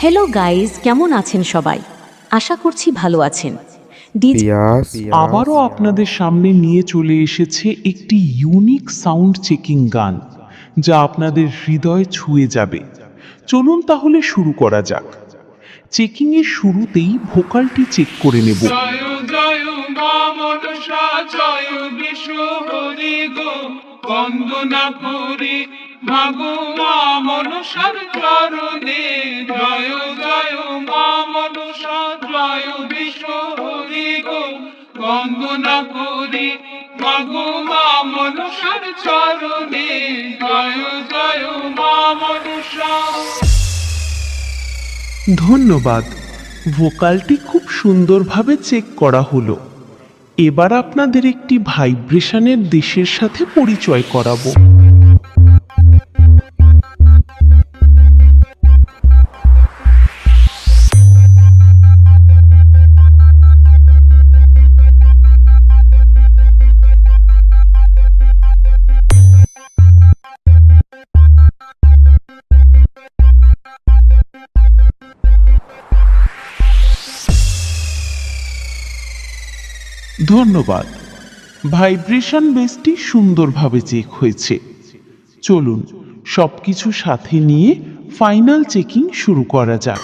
Hello guys, কেমন আছেন সবাই? আশা করছি ভালো আছেন। আবারও আপনাদের সামনে নিয়ে চলে এসেছে একটি ইউনিক সাউন্ড চেকিং গান, যা আপনাদের হৃদয় ছুঁয়ে যাবে। চলুন তাহলে শুরু করা যাক। চেকিং এর শুরুতেই ভোকালটি চেক করে নেব। জয় জয় মা মনসা, জয় বিষ্ণু হরি গো, বন্দনা করি মাগো মা মনসার চরণে। জয় জয় মা মনসা, জয় বিষ্ণু হরি গো, বন্দনা করি মাগো মা মনসার চরণে। জয় জয় মা মনসা। ধন্যবাদ, ভোকালটি খুব সুন্দরভাবে চেক করা হলো। এবার আপনাদের একটি ভাইব্রেশনের দেশের সাথে পরিচয় করাবো। ধন্যবাদ, ভাইব্রেশন বেসটি সুন্দরভাবে চেক হয়েছে। চলুন সবকিছু সাথে নিয়ে ফাইনাল চেকিং শুরু করা যাক।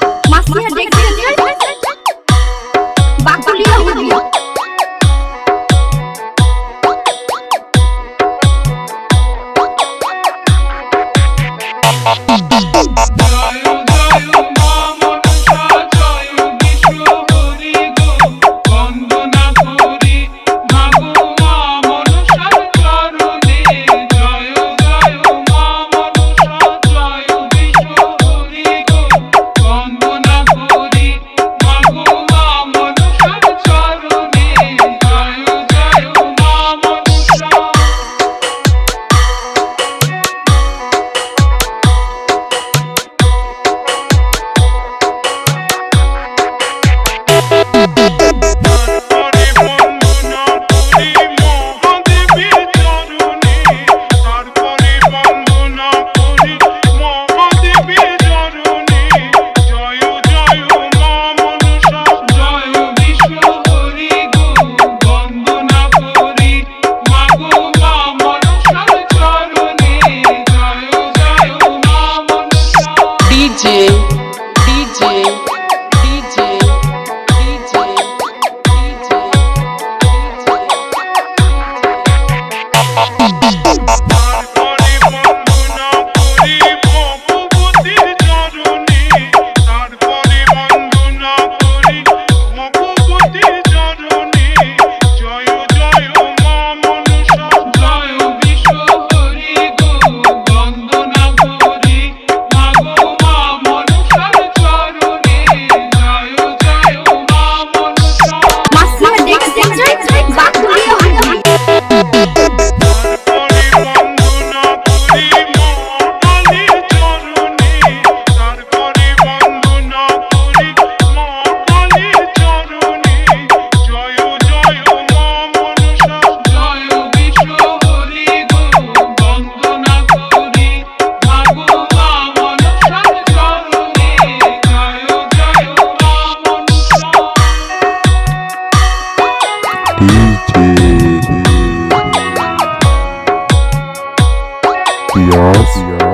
Yes.